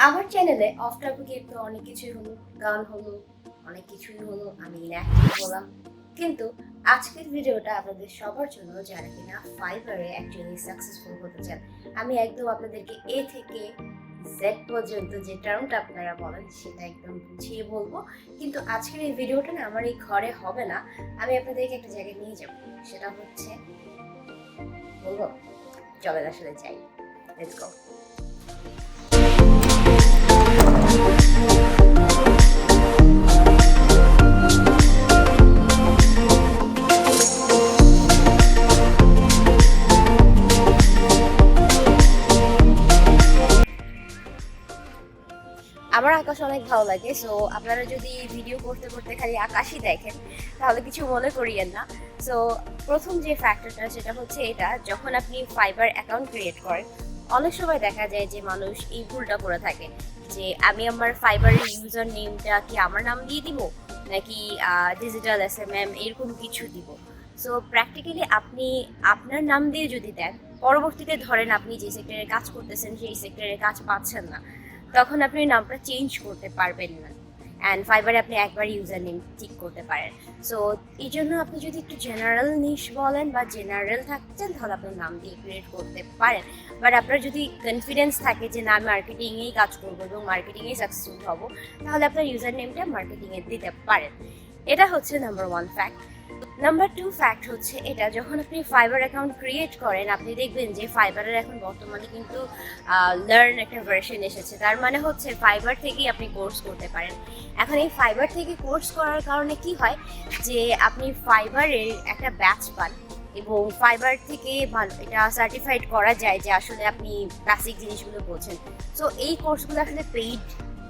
আমার চ্যানেলে অফ টপিকে তো অনেক কিছুই হলো, গান হলো, অনেক কিছুই হলো, আমি ইনঅ্যাক্টিভ হলাম। কিন্তু আজকের ভিডিওটা আপনাদের সবার জন্য যারা কিনা ফাইবারে অ্যাকচুয়ালি সাকসেসফুল হতে চান। আমি একদম আপনাদেরকে এ থেকে জেড পর্যন্ত যে টার্মটা আপনারা বলেন সেটা একদম বুঝিয়ে বলবো। কিন্তু আজকের এই ভিডিওটা না আমার এই ঘরে হবে না, আমি আপনাদেরকে একটা জায়গায় নিয়ে যাব। সেটা হচ্ছে বলবো, চলেন আসলে যাই, লেটস গো। আমার আকাশ অনেক ভালো লাগে, সো আপনারা যদি ভিডিও করতে করতে খালি আকাশই দেখেন তাহলে কিছু মনে করিয়েন না। সো প্রথম যে ফ্যাক্টরটা সেটা হচ্ছে এটা, যখন আপনি ফাইবার অ্যাকাউন্ট ক্রিয়েট করেন অনেক সময় দেখা যায় যে মানুষ এই ভুলটা করে থাকে যে আমি আমার ফাইবারের ইউজার নেমটা কি আমার নাম দিয়ে দিব নাকি ডিজিটাল SMM এরকম কিছু দিব। সো প্র্যাকটিক্যালি আপনি আপনার নাম দিয়ে যদি দেন, পরবর্তীতে ধরেন আপনি যে সেক্টরে কাজ করতেছেন সেই সেক্টরে কাজ পাচ্ছেন না, তখন আপনি নামটা চেঞ্জ করতে পারবেন না। অ্যান্ড ফাইবারে আপনি একবার ইউজার নেম ঠিক করতে পারেন। সো এই জন্য আপনি যদি একটু জেনারেল নিশ বলেন বা জেনারেল থাকছেন তাহলে আপনার নাম দিয়ে ক্রিয়েট করতে পারেন। বাট আপনার যদি কনফিডেন্স থাকে যে না আমি মার্কেটিংয়েই কাজ করবো এবং মার্কেটিংয়েই সাকসেসফুল হবো, তাহলে আপনার ইউজার নেমটা মার্কেটিংয়ে দিতে পারেন। এটা হচ্ছে নাম্বার 1 ফ্যাক্ট। নাম্বার 2 ফ্যাক্ট হচ্ছে এটা, যখন আপনি ফাইবার অ্যাকাউন্ট ক্রিয়েট করেন আপনি দেখবেন যে ফাইবারের এখন বর্তমানে কিন্তু লার্ন একটা ভার্সন এসেছে। তার মানে হচ্ছে ফাইবার থেকেই আপনি কোর্স করতে পারেন। এখন এই ফাইবার থেকে কোর্স করার কারণে কি হয় যে আপনি ফাইবারের একটা ব্যাচ পান এবং ফাইবার থেকে এটা সার্টিফাইড করা যায় যে আসলে আপনি বেসিক জিনিসগুলো বোঝেন। সো এই কোর্সগুলো আসলে পেইড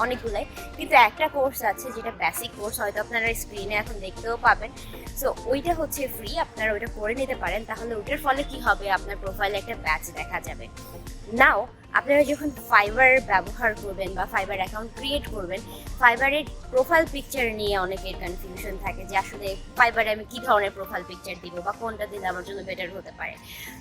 অনেকগুলাই, কিন্তু একটা কোর্স আছে যেটা বেসিক কোর্স, হয়তো আপনারা স্ক্রিনে এখন দেখতেও পাবেন। সো ওইটা হচ্ছে ফ্রি, আপনারা ওইটা করে নিতে পারেন। তাহলে ওইটার ফলে কি হবে, আপনার প্রোফাইলে একটা ব্যাচ দেখা যাবে। নাও আপনারা যখন ফাইবার ব্যবহার করবেন বা ফাইবার অ্যাকাউন্ট ক্রিয়েট করবেন, ফাইবারের প্রোফাইল পিকচার নিয়ে অনেকের কনফিউশন থাকে যে আসলে ফাইবারে আমি কী ধরনের প্রোফাইল পিকচার দিব বা কোনটা দিলে আমার জন্য বেটার হতে পারে।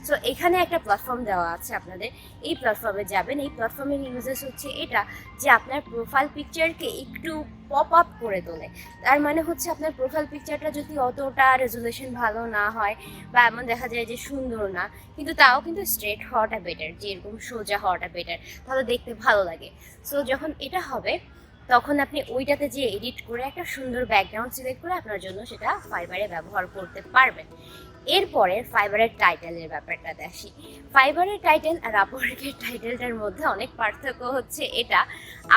সো এখানে একটা প্ল্যাটফর্ম দেওয়া আছে আপনাদের, এই প্ল্যাটফর্মে যাবেন। এই প্ল্যাটফর্মের ইউজেস হচ্ছে এটা যে আপনার প্রোফাইল পিকচারকে একটু পপ আপ করে তোলে। তার মানে হচ্ছে আপনার প্রোফাইল পিকচারটা যদি অতটা রেজুলেশন ভালো না হয় বা এমন দেখা যায় যে সুন্দর না, কিন্তু তাও কিন্তু স্ট্রেট হওয়াটা বেটার, যে এরকম সোজা হওয়াটা বেটার, তাহলে দেখতে ভালো লাগে। সো যখন এটা হবে তখন আপনি ওইটাতে যে এডিট করে একটা সুন্দর ব্যাকগ্রাউন্ড সিলেক্ট করে আপনার জন্য সেটা ফাইবারে ব্যবহার করতে পারবেন। এরপরে ফাইবারের টাইটেলের ব্যাপারটাতে আসি। ফাইবারের টাইটেল আর আপওয়ার্কের টাইটেলটার মধ্যে অনেক পার্থক্য হচ্ছে এটা।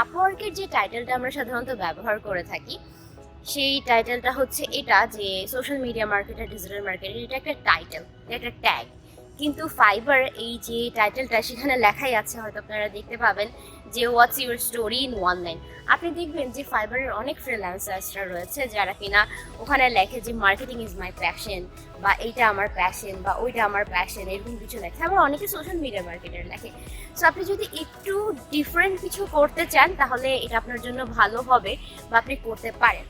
আপওয়ার্কের যে টাইটেলটা আমরা সাধারণত ব্যবহার করে থাকি সেই টাইটেলটা হচ্ছে এটা যে social media marketer, digital marketer, এটা একটা টাইটেল, এটা একটা ট্যাগ। কিন্তু ফাইবার এই যে টাইটেলটা সেখানে লেখাই আছে, হয়তো আপনারা দেখতে পাবেন যে what's your story in 1 line. আপনি দেখবেন যে ফাইবারের অনেক ফ্রিল্যান্সার্সরা রয়েছে যারা কিনা ওখানে লেখে যে মার্কেটিং ইজ মাই প্যাশন, বা এইটা আমার প্যাশন, বা ওইটা আমার প্যাশন, এরকম কিছু লেখে। আবার অনেকে সোশ্যাল মিডিয়া মার্কেটার লেখে। সো আপনি যদি একটু ডিফারেন্ট কিছু করতে চান তাহলে এটা আপনার জন্য ভালো হবে বা আপনি করতে পারেন।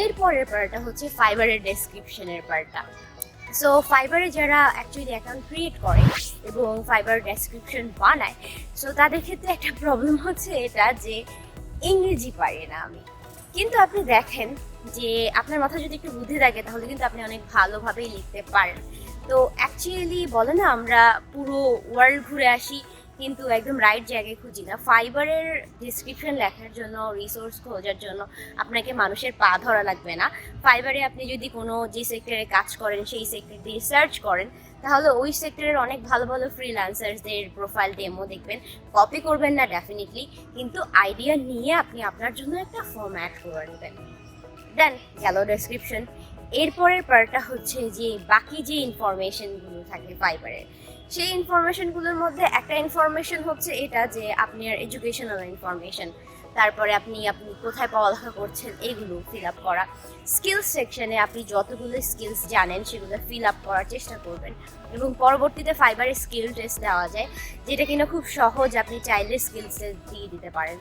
এরপরের পার্টটা হচ্ছে ফাইবারের ডেসক্রিপশনের পার্টটা। সো ফাইবারে যারা অ্যাকচুয়ালি অ্যাকাউন্ট ক্রিয়েট করে এবং ফাইবার ডেসক্রিপশন বানায়, সো তাদের ক্ষেত্রে একটা প্রবলেম হচ্ছে এটা যে ইংরেজি পারি না আমি। কিন্তু আপনি দেখেন যে আপনার মাথায় যদি একটু বুদ্ধি থাকে তাহলে কিন্তু আপনি অনেক ভালোভাবেই লিখতে পারেন। তো অ্যাকচুয়ালি বলে না, আমরা পুরো ওয়ার্ল্ড ঘুরে আসি কিন্তু একদম রাইট জায়গায় খুঁজি না। ফাইবারের ডিসক্রিপশন লেখার জন্য, রিসোর্স খোঁজার জন্য আপনাকে মানুষের পা ধরা লাগবে না। ফাইবারে আপনি যদি কোনো যে সেক্টরে কাজ করেন সেই সেক্টর দিয়ে সার্চ করেন তাহলে ওই সেক্টরের অনেক ভালো ভালো ফ্রিল্যান্সার্সদের প্রোফাইল ডেমো দেখবেন। কপি করবেন না ডেফিনেটলি, কিন্তু আইডিয়া নিয়ে আপনি আপনার জন্য একটা ফরম্যাট করে নেবেন। দেন গেল ডেসক্রিপশন। এরপরের পার্টটা হচ্ছে যে বাকি যে ইনফরমেশনগুলো থাকে ফাইবারের, সেই ইনফরমেশনগুলোর মধ্যে একটা ইনফরমেশন হচ্ছে এটা যে আপনার এডুকেশনাল ইনফরমেশন, তারপরে আপনি কোথায় পড়ালেখা করছেন এগুলো ফিল আপ করা। স্কিলস সেকশনে আপনি যতগুলো স্কিলস জানেন সেগুলো ফিল আপ করার চেষ্টা করবেন এবং পরবর্তীতে ফাইবারে স্কিল টেস্ট দেওয়া যায়, যেটা কিনা খুব সহজ, আপনি চাইলে স্কিলস দিয়ে দিতে পারেন।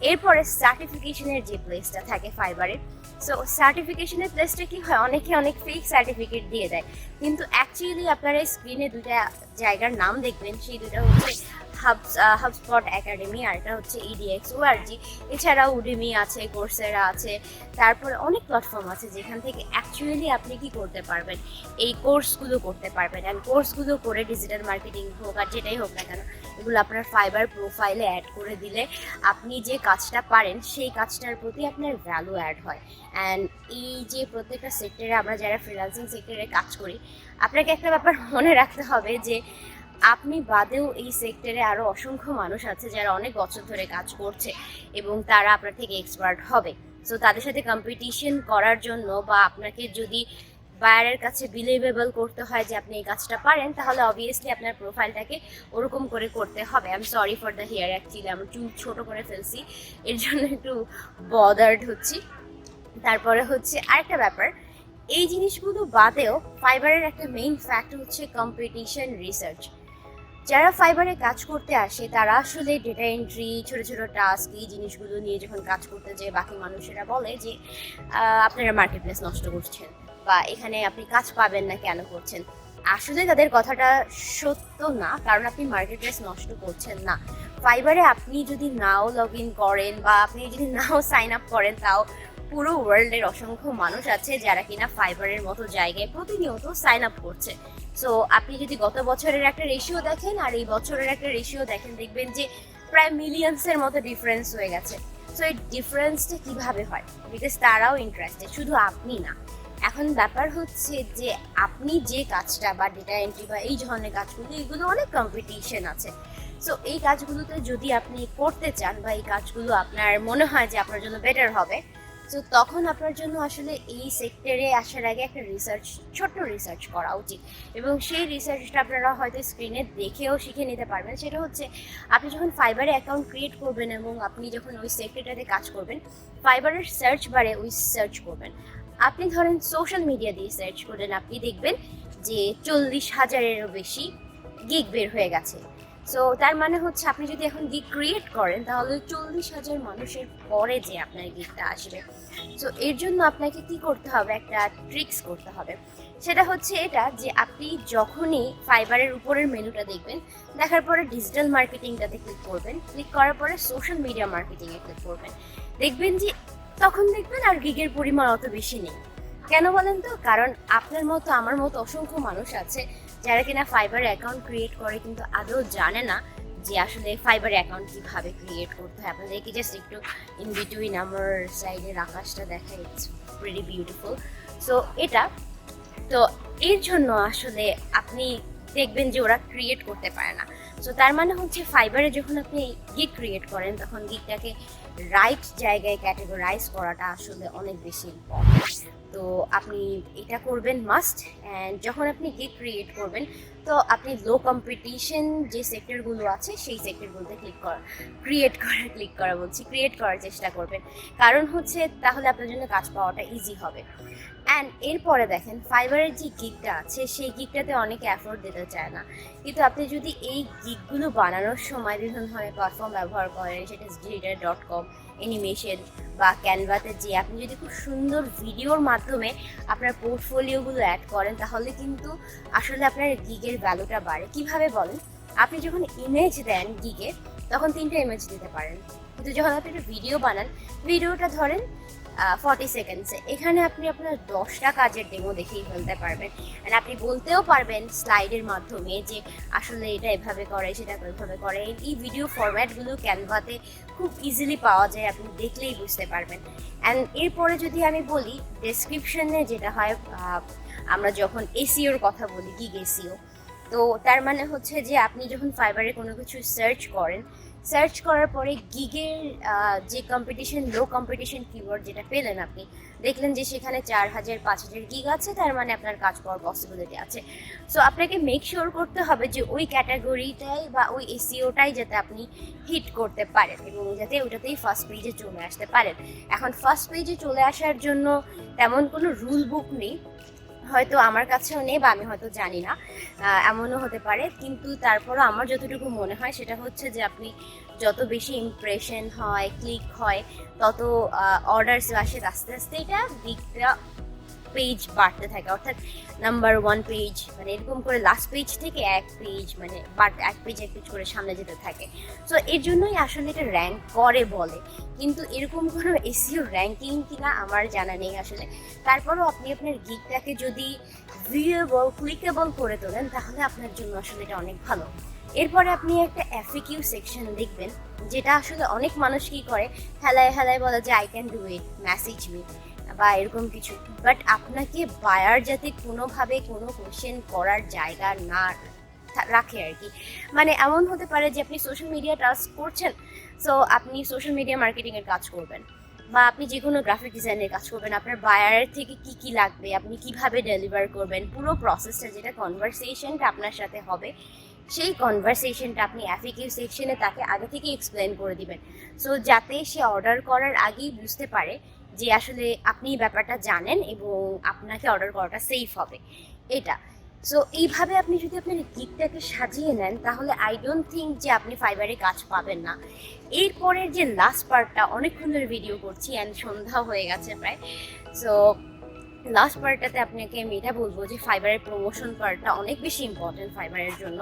এরপরে সার্টিফিকেশনের যে প্লেসটা থাকে ফাইবারে, সো সার্টিফিকেশনের প্লেসটা কি হয়, অনেকে অনেক ফেক সার্টিফিকেট দিয়ে দেয়, কিন্তু অ্যাকচুয়ালি আপনারা স্ক্রিনে দুটা জায়গার নাম দেখবেন, সেই দুটা হচ্ছে হাবস্পট একাডেমি, আর এটা হচ্ছে EDX.org। এছাড়াও উডেমি আছে, কোর্সেরা আছে, তারপরে অনেক প্ল্যাটফর্ম আছে যেখান থেকে অ্যাকচুয়ালি আপনি কি করতে পারবেন, এই কোর্সগুলো করতে পারবেন। অ্যান্ড কোর্সগুলো করে ডিজিটাল মার্কেটিং হোক আর যেটাই হোক না কেন, এগুলো আপনার ফাইবার প্রোফাইলে অ্যাড করে দিলে আপনি যে কাজটা পারেন সেই কাজটার প্রতি আপনার ভ্যালু অ্যাড হয়। অ্যান্ড এই যে প্রত্যেকটা সেক্টরে আমরা যারা ফ্রিল্যান্সিং সেক্টরে কাজ করি, আপনাকে একটা ব্যাপার মনে রাখতে হবে যে আপনি বাদেও এই সেক্টরে আরও অসংখ্য মানুষ আছে যারা অনেক বছর ধরে কাজ করছে এবং তারা আপনার থেকে এক্সপার্ট হবে। সো তাদের সাথে কম্পিটিশন করার জন্য বা আপনাকে যদি বায়ারের কাছে বিলিভেবল করতে হয় যে আপনি এই কাজটা পারেন, তাহলে অবভিয়াসলি আপনার প্রোফাইলটাকে ওরকম করে করতে হবে। I am sorry for the hair, actually আমি চুল ছোটো করে ফেলছি, এর জন্য একটু বদার্ড হচ্ছি। তারপরে হচ্ছে আরেকটা ব্যাপার, এই জিনিসগুলো বাদেও ফাইবারের একটা মেইন ফ্যাক্ট হচ্ছে কম্পিটিশন রিসার্চ। যারা ফাইবারে কাজ করতে আসে তারা আসলে ডেটা এন্ট্রি, ছোটো ছোটো টাস্ক, এই জিনিসগুলো নিয়ে যখন কাজ করতে যায় বাকি মানুষেরা বলে যে আপনারা মার্কেট প্লেস নষ্ট করছেন বা এখানে আপনি কাজ পাবেন না, কেন করছেন। আসলে তাদের কথাটা সত্য না, কারণ আপনি মার্কেট প্লেস নষ্ট করছেন না। ফাইবারে আপনি যদি নাও লগ ইন করেন বা আপনি যদি নাও সাইন আপ করেন, তাও পুরো ওয়ার্ল্ডের অসংখ্য মানুষ আছে যারা কিনা ফাইবারের মতো জায়গায় প্রতিনিয়ত সাইন আপ করছে। সো আপনি যদি গত বছরের একটা রেশিও দেখেন আর এই বছরের একটা রেশিও দেখেন, দেখবেন যে প্রায় মিলিয়ন্সের মতো ডিফারেন্স হয়ে গেছে। সো এই ডিফারেন্সটা কীভাবে হয়, বিকজ তারাও ইন্টারেস্টেড, শুধু আপনি না। এখন ব্যাপার হচ্ছে যে আপনি যে কাজটা বা ডেটা এন্ট্রি বা এই ধরনের কাজগুলো, এগুলো অনেক কম্পিটিশন আছে। সো এই কাজগুলোতে যদি আপনি করতে চান বা এই কাজগুলো আপনার মনে হয় যে আপনার জন্য বেটার হবে, তো তখন আপনার জন্য আসলে এই সেক্টরে আসার আগে একটা ছোট্ট রিসার্চ করা উচিত। এবং সেই রিসার্চটা আপনারা হয়তো স্ক্রিনে দেখেও শিখে নিতে পারবেন। সেটা হচ্ছে আপনি যখন ফাইবারে অ্যাকাউন্ট ক্রিয়েট করবেন এবং আপনি যখন ওই সেক্টরটাতে কাজ করবেন, ফাইবারের সার্চ বারে ওই সার্চ করবেন। আপনি ধরেন সোশ্যাল মিডিয়া দিয়ে সার্চ করলেন, আপনি দেখবেন যে 40,000-এরও বেশি গিগ বের হয়ে গেছে। সো তার মানে হচ্ছে আপনি যদি এখন গিগ ক্রিয়েট করেন, তাহলে 40,000 মানুষের পরে যে আপনার গিগটা আসবে। সো এর জন্য আপনাকে কি করতে হবে, একটা ট্রিক্স করতে হবে। সেটা হচ্ছে এটা যে আপনি যখনই ফাইবারের উপরের মেনুটা দেখবেন, দেখার পরে ডিজিটাল মার্কেটিংটাতে ক্লিক করবেন, ক্লিক করার পরে সোশ্যাল মিডিয়া মার্কেটিংয়ে ক্লিক করবেন, দেখবেন যে তখন দেখবেন আর গিগের পরিমাণ অত বেশি নেই। কেন বলেন তো? কারণ আপনার মতো আমার মতো অসংখ্য মানুষ আছে যারা কিনা ফাইবার অ্যাকাউন্ট ক্রিয়েট করে কিন্তু আদৌ জানে না যে আসলে ফাইবার অ্যাকাউন্ট কীভাবে ক্রিয়েট করতে হয়। আপনাদেরকে জাস্ট একটু ইন বিটুইন আমার সাইডের আকাশটা দেখা, ইটস ভেরি বিউটিফুল। সো এটা তো এর জন্য আসলে আপনি দেখবেন যে ওরা ক্রিয়েট করতে পারে না। সো তার মানে হচ্ছে ফাইবারে যখন আপনি গিগ ক্রিয়েট করেন, তখন গিগটাকে রাইট জায়গায় ক্যাটেগরাইজ করাটা আসলে অনেক বেশি ইম্পর্টেন্ট। তো আপনি এটা করবেন মাস্ট। অ্যান্ড যখন আপনি গিগ ক্রিয়েট করবেন, তো আপনি লো কম্পিটিশন যে সেক্টরগুলো আছে সেই সেক্টরগুলোতে ক্রিয়েট করার চেষ্টা করবেন। কারণ হচ্ছে তাহলে আপনার জন্য কাজ পাওয়াটা ইজি হবে। অ্যান্ড এরপরে দেখেন ফাইবারের যে গিগটা আছে সেই গিগটাতে অনেকে এফোর্ট দিতে চায় না, কিন্তু আপনি যদি এই গিগগুলো বানানোর সময় বিভিন্ন ধরনের প্ল্যাটফর্ম ব্যবহার করেন, সেটা Joyeta.com, অ্যানিমেশন বা ক্যানভাতে যে আপনি যদি খুব সুন্দর ভিডিওর মাধ্যমে আপনার পোর্টফোলিওগুলো অ্যাড করেন, তাহলে কিন্তু আসলে আপনার গিগের ভ্যালুটা বাড়ে। কিভাবে বলেন? আপনি যখন ইমেজ দেন গিগে, তখন 3টা ইমেজ দিতে পারেন, কিন্তু যখন আপনি একটা ভিডিও বানান, ভিডিওটা ধরেন 40 সেকেন্ডসে, এখানে আপনি আপনার 10টা কাজের ডেমো দেখেই ফেলতে পারবেন। অ্যান্ড আপনি বলতেও পারবেন স্লাইডের মাধ্যমে যে আসলে এটা এভাবে করে, সেটা এভাবে করে। এই ভিডিও ফরম্যাটগুলো ক্যানভাতে খুব ইজিলি পাওয়া যায়, আপনি দেখলেই বুঝতে পারবেন। অ্যান্ড এরপরে যদি আমি বলি ডেসক্রিপশনে যেটা হয়, আমরা যখন এসইওর কথা বলি, গিগ এসইও, তো তার মানে হচ্ছে যে আপনি যখন ফাইবারে কোনো কিছু সার্চ করার পরে গিগের যে লো কম্পিটিশন কিওয়ার্ড যেটা পেলেন, আপনি দেখলেন যে সেখানে 4,000-5,000 গিগ আছে, তার মানে আপনার কাজ পাওয়ার পসিবিলিটি আছে। সো আপনাকে মেক শিওর করতে হবে যে ওই ক্যাটাগরিটাই বা ওই এসইওটাই যাতে আপনি হিট করতে পারেন এবং যাতে ওটাতেই ফার্স্ট পেজে চলে আসতে পারেন। এখন ফার্স্ট পেজে চলে আসার জন্য তেমন কোনো রুল বুক নেই, হয়তো আমার কাছেও নেই বা আমি হয়তো জানি না, এমনও হতে পারে। কিন্তু তারপরও আমার যতটুকু মনে হয় সেটা হচ্ছে যে আপনি যত বেশি ইমপ্রেশন হয়, ক্লিক হয়, তত অর্ডারস আসে, আস্তে আস্তে এটা দিকটা পেজ বাড়তে থাকে, অর্থাৎ নাম্বার 1 পেজ মানে এরকম করে লাস্ট পেজ থেকে এক পেজ মানে এক পেজ করে সামনে যেতে থাকে। সো এর জন্যই আসলে এটা র্যাঙ্ক করে বলে, কিন্তু এরকম কোনো এসইও র্যাঙ্কিং কিনা আমার জানা নেই আসলে। তারপরও আপনি আপনার গিগটাকে যদি ভিউয়েবল ক্লিকেবল করে তোলেন তাহলে আপনার জন্য আসলে এটা অনেক ভালো। এরপরে আপনি একটা এফএকিউ সেকশন দেখবেন, যেটা আসলে অনেক মানুষ কি করে, হেলায় হেলায় বলে যে I can do it, message me বা এরকম কিছু। বাট আপনাকে বায়ার যাতে কোনোভাবে কোনো কোশ্চেন করার জায়গা না রাখে আর কি। মানে এমন হতে পারে যে আপনি সোশ্যাল মিডিয়া টাস্ক করছেন, সো আপনি সোশ্যাল মিডিয়া মার্কেটিংয়ের কাজ করবেন বা আপনি যে কোনো গ্রাফিক ডিজাইনের কাজ করবেন, আপনার বায়ারের থেকে কি কি লাগবে, আপনি কিভাবে ডেলিভার করবেন, পুরো প্রসেসটা যেটা কনভারসেশনটা আপনার সাথে হবে, সেই কনভারসেশনটা আপনি এফএকিউ সেকশনে তাকে আগে থেকে এক্সপ্লেন করে দিবেন। সো যাতে সে অর্ডার করার আগেই বুঝতে পারে যে আসলে আপনি ব্যাপারটা জানেন এবং আপনাকে অর্ডার করাটা সেফ হবে এটা। সো এইভাবে আপনি যদি আপনার গিগটাকে সাজিয়ে নেন তাহলে আই ডোন্ট থিঙ্ক যে আপনি ফাইবারে কাজ পাবেন না। এরপরের যে লাস্ট পার্টটা, অনেকক্ষণ ধরে ভিডিও করছি অ্যান্ড সন্ধ্যা হয়ে গেছে প্রায়, সো লাস্ট পার্টটাতে আপনাকে আমি এটা বলবো যে ফাইবারের প্রমোশন পার্টটা অনেক বেশি ইম্পর্টেন্ট ফাইবারের জন্য।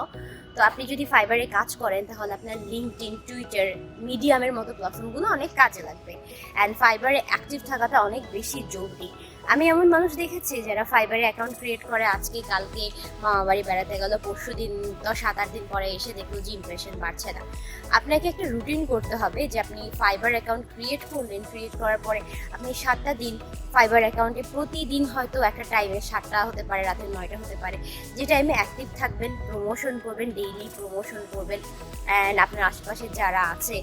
তো আপনি যদি ফাইবারে কাজ করেন তাহলে আপনার লিঙ্কডইন, টুইটার, মিডিয়ামের মতো প্ল্যাটফর্মগুলো অনেক কাজে লাগবে, অ্যান্ড ফাইবারে অ্যাক্টিভ থাকাটা অনেক বেশি জরুরি। আমি এমন মানুষ দেখেছি যারা ফাইবারে অ্যাকাউন্ট ক্রিয়েট করে আজকে কালকে মামা বাড়ি বেড়াতে গেল, পরশু দিন 7-8 দিন পরে এসে দেখলো যে ইমপ্রেশন বাড়ছে না। আপনাকে একটা রুটিন করতে হবে যে আপনি ফাইবার অ্যাকাউন্ট ক্রিয়েট করলেন, ক্রিয়েট করার পরে আপনি 7টা দিন ফাইবার অ্যাকাউন্টে প্রতিদিন হয়তো একটা টাইমে 7টা হতে পারে, রাতের 9টা হতে পারে, যে টাইমে অ্যাক্টিভ থাকবেন, প্রমোশন করবেন, ডেইলি প্রমোশন করবেন। অ্যান্ড আপনার আশেপাশে যারা আছে,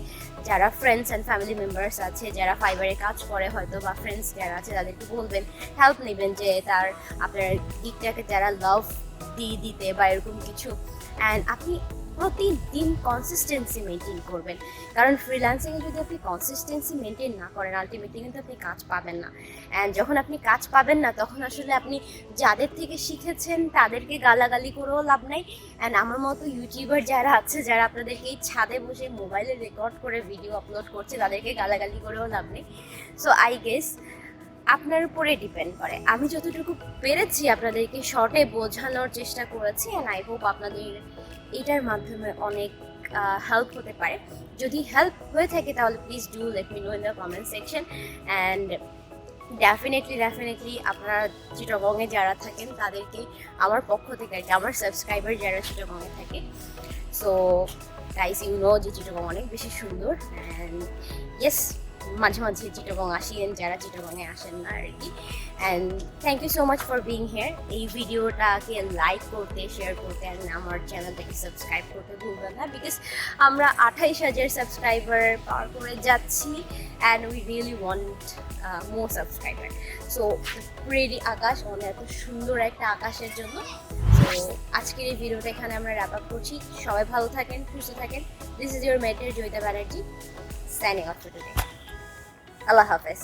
যারা ফ্রেন্ডস অ্যান্ড ফ্যামিলি মেম্বার্স আছে যারা ফাইবারে কাজ করে হয়তো, বা ফ্রেন্ডস যারা আছে তাদেরকে বলবেন, হেল্প নেবেন যে তার আপনার গিগটাকে যারা লাভ দিতে বা এরকম কিছু। অ্যান্ড আপনি প্রতিদিন কনসিস্টেন্সি মেনটেন করবেন, কারণ ফ্রিল্যান্সিংয়ে যদি আপনি কনসিস্টেন্সি মেনটেন না করেন আলটিমেটলি কিন্তু আপনি কাজ পাবেন না। অ্যান্ড যখন আপনি কাজ পাবেন না তখন আসলে আপনি যাদের থেকে শিখেছেন তাদেরকে গালাগালি করেও লাভ নাই। অ্যান্ড আমার মতো ইউটিউবার যারা আছে, যারা আপনাদেরকে এই ছাদে বসে মোবাইলে রেকর্ড করে ভিডিও আপলোড করছে, তাদেরকে গালাগালি করেও লাভ নেই। সো আই গেস আপনার উপরে ডিপেন্ড করে। আমি যতটুকু পেরেছি আপনাদেরকে শর্টে বোঝানোর চেষ্টা করেছি, অ্যান্ড আই হোপ আপনাদের এটার মাধ্যমে অনেক হেল্প হতে পারে। যদি হেল্প হয়ে থাকে তাহলে please do let me no in the comment section. And definitely আপনারা চিটাগংয়ে যারা থাকেন তাদেরকে আমার পক্ষ থেকে আর কি, আমার সাবস্ক্রাইবার যারা চিটাগংয়ে থাকে, সো গাইস ইউ নো যে চিটাগং অনেক বেশি সুন্দর। অ্যান্ড ইয়েস, মাঝে মাঝে চিটাগং আসেন যারা চিটাগংয়ে আসেন না আর কি। And thank you so much for being here. এই ভিডিওটাকে লাইক করতে, শেয়ার করতে, অ্যান্ড আমার চ্যানেলটাকে সাবস্ক্রাইব করতে ভুলবেন না, বিকজ আমরা 28,000 সাবস্ক্রাইবার পার করে যাচ্ছি, and we really want more subscriber. So ready Akash, অনেক এত সুন্দর একটা আকাশের জন্য। তো আজকের এই ভিডিওটা এখানে আমরা র্যাপ আপ করছি। সবাই ভালো থাকেন, সুস্থ থাকেন। দিস ইজ ইউর মেটের Joyita Banerjee, signing off to today. আল্লাহ হাফেজ।